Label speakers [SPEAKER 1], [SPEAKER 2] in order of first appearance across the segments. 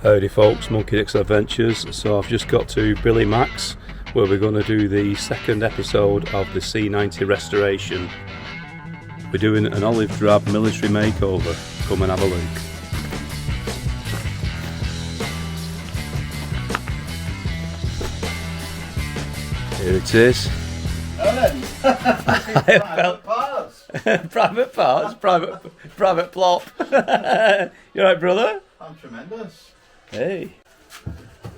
[SPEAKER 1] Howdy folks, Monkey Dicks Adventures. So I've just got to Billy Mack's where we're going to do the second episode of the C90 restoration. We're doing an olive drab military makeover. Come and have a look. Here it is. Private parts, private plop. You alright, brother?
[SPEAKER 2] I'm tremendous.
[SPEAKER 1] Hey.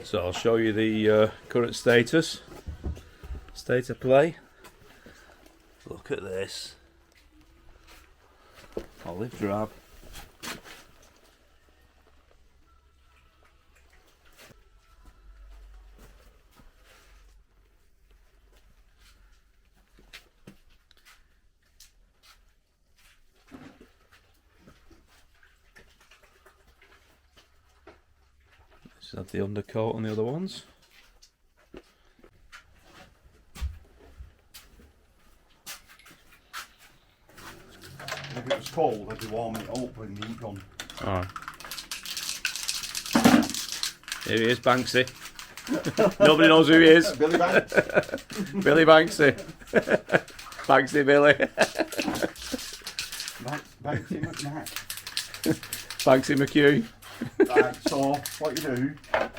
[SPEAKER 1] So I'll show you the current state of play. Look at this. Olive drab. Have the undercoat on the other ones.
[SPEAKER 2] If it was cold, I'd be warming it up with the heat gun.
[SPEAKER 1] Alright. Here he is, Banksy. Nobody knows who he is.
[SPEAKER 2] Billy Banks.
[SPEAKER 1] Billy Banksy. Banksy Billy.
[SPEAKER 2] Banksy Mack.
[SPEAKER 1] Banksy McHugh.
[SPEAKER 2] Right, so what you do, a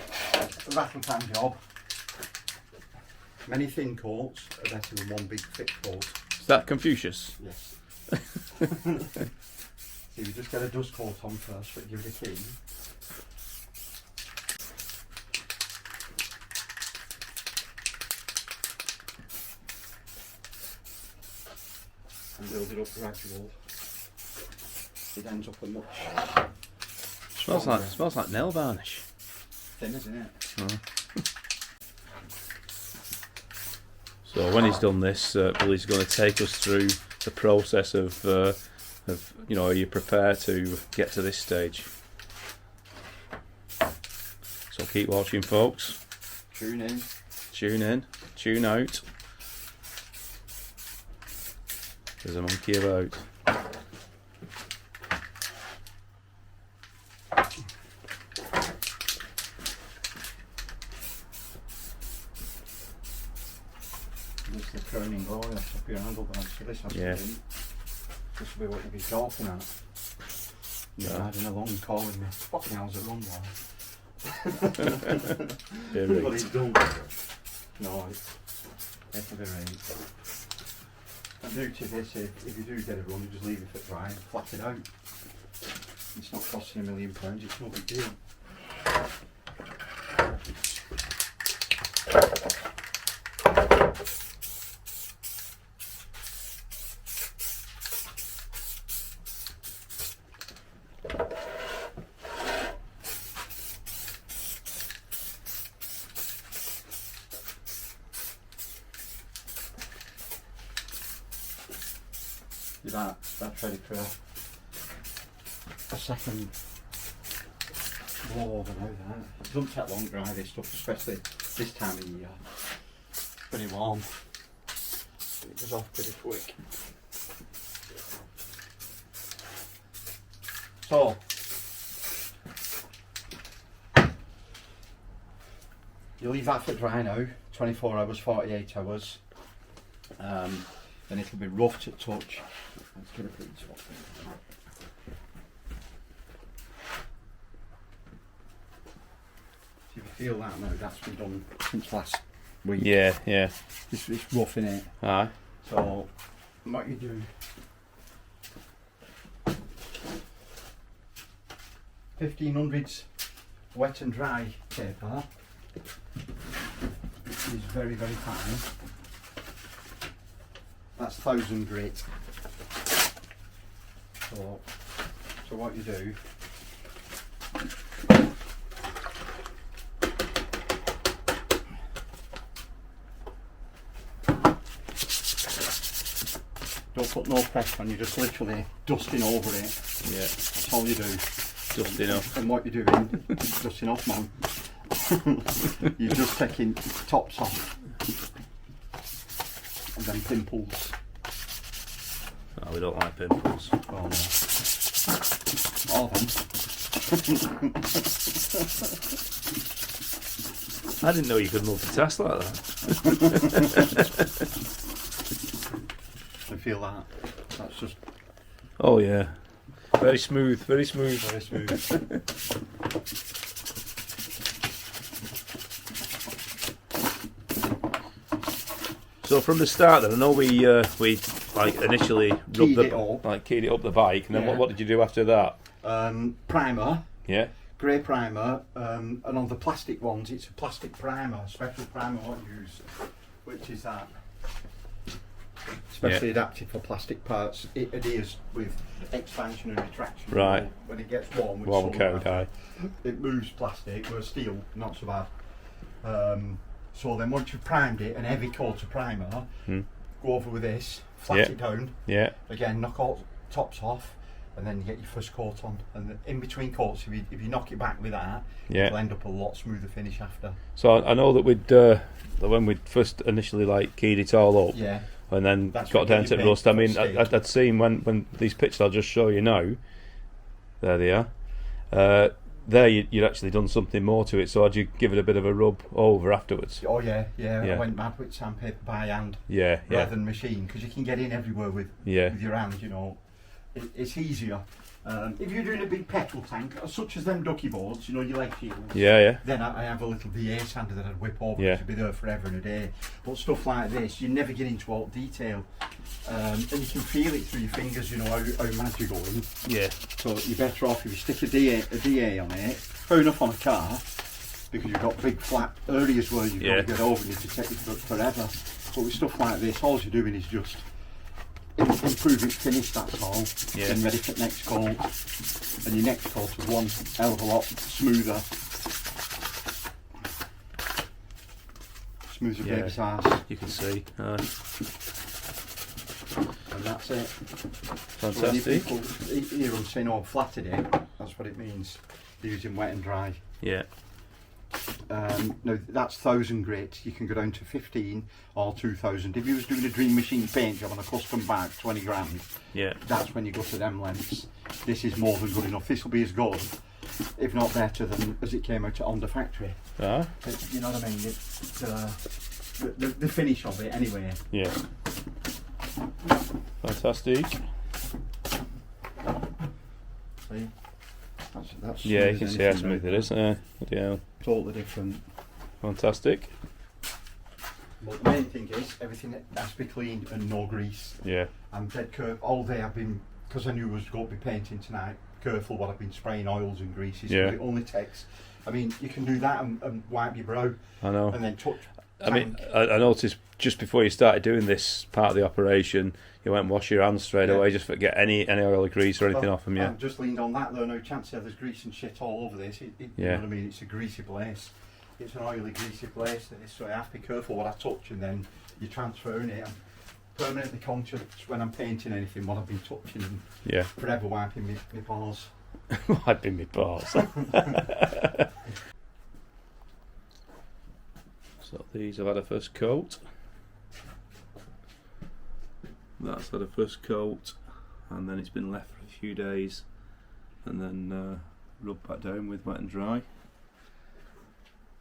[SPEAKER 2] rattle pan job. Many thin coats are better than one big thick coat.
[SPEAKER 1] Is that Confucius?
[SPEAKER 2] Yes. So you just get a dust coat on first, but give it a key. And build it up gradual. It ends up a much
[SPEAKER 1] Smells like nail varnish.
[SPEAKER 2] thin, isn't it?
[SPEAKER 1] Oh. So when he's done this, Billy's going to take us through the process of you know, are you prepared to get to this stage? So keep watching, folks.
[SPEAKER 2] Tune in.
[SPEAKER 1] Tune out. There's a monkey about.
[SPEAKER 2] There's the turning glory on top of your handlebars, so this has to be, this will be what you'll be talking at. You're riding along calling me, fucking hell's it run like? But it's done. No, it's a bit rain. And do to this, if you do get it run, you just leave it for dry and flat it out. It's not costing £1 million, it's no big deal. That's ready for a second blow over now. It doesn't take long to dry this stuff, especially this time of year. Pretty warm. It goes off pretty quick. So you leave that for dry now, 24 hours, 48 hours. Then it'll be rough to touch. Let's get a pretty top. So if you feel that now, that's been done since last week.
[SPEAKER 1] Yeah.
[SPEAKER 2] It's rough in it.
[SPEAKER 1] Aye.
[SPEAKER 2] So what you do, 1500s wet and dry paper is very, very fine. That's 1000 grit. So what you do, don't put no pressure on, you're just literally dusting over it.
[SPEAKER 1] Yeah.
[SPEAKER 2] That's all you do.
[SPEAKER 1] Dusting off.
[SPEAKER 2] And what you're doing, dusting off, man. You're just taking tops off. And then pimples.
[SPEAKER 1] Oh, we don't like pimples.
[SPEAKER 2] Oh no. All of them.
[SPEAKER 1] I didn't know you could multitask like that.
[SPEAKER 2] I feel that. That's just
[SPEAKER 1] Oh yeah. Very smooth, very smooth.
[SPEAKER 2] very smooth.
[SPEAKER 1] So from the start then, I know we like initially
[SPEAKER 2] Keyed
[SPEAKER 1] rubbed
[SPEAKER 2] it up.
[SPEAKER 1] like keyed it up the bike, and then
[SPEAKER 2] Yeah.
[SPEAKER 1] what did you do after that?
[SPEAKER 2] Primer.
[SPEAKER 1] Yeah.
[SPEAKER 2] Grey primer, and on the plastic ones it's a plastic primer, a special primer I use, which is that. Specially adapted for plastic parts. It adheres with expansion and retraction.
[SPEAKER 1] Right.
[SPEAKER 2] You know, when it gets warm, with
[SPEAKER 1] Warm
[SPEAKER 2] sun,
[SPEAKER 1] coat, aye.
[SPEAKER 2] it moves plastic, whereas steel, not so bad. So then once you've primed it, an heavy coat of primer, go over with this, flat
[SPEAKER 1] Yeah.
[SPEAKER 2] it down,
[SPEAKER 1] Yeah.
[SPEAKER 2] again knock all tops off, and then you get your first coat on. And in between coats, if you knock it back with that,
[SPEAKER 1] Yeah.
[SPEAKER 2] it'll end up a lot smoother finish after.
[SPEAKER 1] So I know that when we first initially like keyed it all up,
[SPEAKER 2] Yeah.
[SPEAKER 1] and then
[SPEAKER 2] That's
[SPEAKER 1] got
[SPEAKER 2] when
[SPEAKER 1] down
[SPEAKER 2] you
[SPEAKER 1] to
[SPEAKER 2] paint
[SPEAKER 1] rust. I mean,
[SPEAKER 2] stage.
[SPEAKER 1] I'd seen when these pictures I'll just show you now. There they are. There you'd actually done something more to it. So had you give it a bit of a rub over afterwards?
[SPEAKER 2] Oh yeah. I
[SPEAKER 1] Yeah.
[SPEAKER 2] went mad with sandpaper by hand
[SPEAKER 1] Yeah. Yeah.
[SPEAKER 2] rather than machine, because you can get in everywhere with your hand. You know, it's easier. If you're doing a big petrol tank, such as them ducky boards, you know, your leg shields.
[SPEAKER 1] Yeah. Yeah.
[SPEAKER 2] Then I have a little VA sander that I'd whip over.
[SPEAKER 1] Yeah.
[SPEAKER 2] It'd be there forever and a day. But stuff like this, you never get into all detail, and you can feel it through your fingers. You know how mad you're going.
[SPEAKER 1] Yeah.
[SPEAKER 2] So you're better off if you stick a DA on it. Fair enough on a car, because you've got big flat areas where you've got to get over and you can take it forever. But with stuff like this, all you're doing is just improve its finish, that's all.
[SPEAKER 1] Yeah.
[SPEAKER 2] Then ready for the next coat. And your next coat is one hell of a lot smoother. Smooth as a baby's arse.
[SPEAKER 1] You can see.
[SPEAKER 2] And that's it.
[SPEAKER 1] Fantastic.
[SPEAKER 2] So when people hear them saying, oh, I've flattered it, that's what it means. They're using wet and dry.
[SPEAKER 1] Yeah.
[SPEAKER 2] No, that's 1,000 grit. You can go down to 15 or 2,000. If you was doing a dream machine paint job on a custom bag, 20 grand,
[SPEAKER 1] Yeah.
[SPEAKER 2] that's when you go to them lengths. This is more than good enough. This will be as good, if not better, than as it came out on the factory.
[SPEAKER 1] Ah.
[SPEAKER 2] You know what I mean? It's, the finish of it, anyway.
[SPEAKER 1] Yeah. Fantastic.
[SPEAKER 2] See? That's
[SPEAKER 1] Yeah, you
[SPEAKER 2] smooth
[SPEAKER 1] can
[SPEAKER 2] as
[SPEAKER 1] see how
[SPEAKER 2] anything,
[SPEAKER 1] smooth
[SPEAKER 2] right?
[SPEAKER 1] it is. Yeah.
[SPEAKER 2] Totally different.
[SPEAKER 1] Fantastic.
[SPEAKER 2] But the main thing is, everything has to be clean and no grease.
[SPEAKER 1] Yeah.
[SPEAKER 2] I'm dead careful. All day I've been, because I knew I was going to be painting tonight, careful what I've been spraying oils and greases.
[SPEAKER 1] Yeah.
[SPEAKER 2] It only takes, I mean, you can do that and wipe your brow
[SPEAKER 1] I know.
[SPEAKER 2] and then touch.
[SPEAKER 1] I mean,
[SPEAKER 2] tank.
[SPEAKER 1] I noticed just before you started doing this part of the operation, you went and wash your hands straight
[SPEAKER 2] Yeah.
[SPEAKER 1] away, just to get any oil or grease or anything off them. Yeah.
[SPEAKER 2] I've just leaned on that though, no chance there's grease and shit all over this. You
[SPEAKER 1] Yeah.
[SPEAKER 2] know what I mean? It's a greasy place. It's an oily, greasy place, this, so I have to be careful what I touch, and then you're transferring it. I'm permanently conscious when I'm painting anything what I've been touching, and
[SPEAKER 1] Yeah.
[SPEAKER 2] forever wiping my paws.
[SPEAKER 1] Wiping my paws. So these have had a first coat. That's had a first coat, and then it's been left for a few days, and then rubbed back down with wet and dry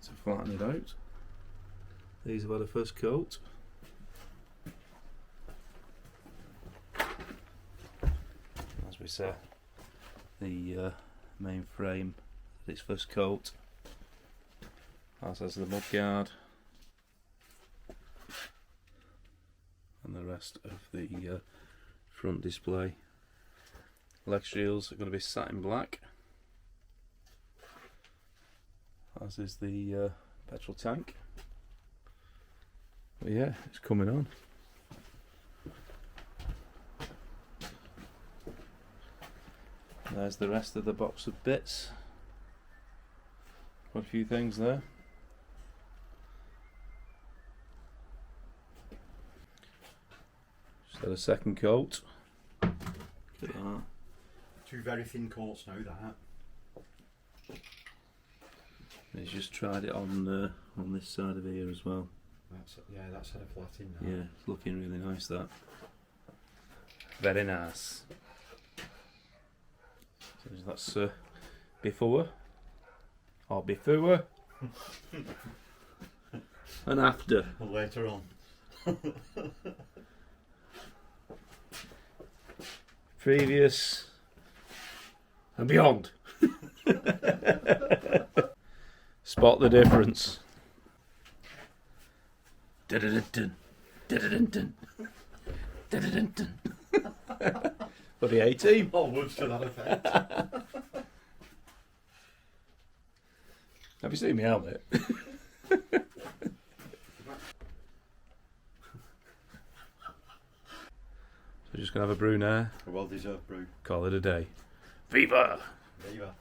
[SPEAKER 1] to flatten it out. These have had a first coat. As we say, the main frame had its first coat, as has the mudguard, and the rest of the front display. Leg shields are going to be satin black, as is the petrol tank. But yeah, it's coming on. There's the rest of the box of bits. Quite a few things there. Just had a second coat. Look at that.
[SPEAKER 2] Two very thin coats now, that.
[SPEAKER 1] He's just tried it on this side of here as well.
[SPEAKER 2] That's had a flat in now.
[SPEAKER 1] Yeah, it's looking really nice, that. Very nice. So that's before or before and after.
[SPEAKER 2] Later on.
[SPEAKER 1] Previous and beyond. Spot the difference. Dun-dun-dun-dun. Dun-dun-dun-dun. Dun-dun-dun-dun. For the A-team.
[SPEAKER 2] All words to that effect.
[SPEAKER 1] Have you seen my helmet? So just gonna have a brew now.
[SPEAKER 2] A well-deserved brew.
[SPEAKER 1] Call it a day. Viva!
[SPEAKER 2] Viva.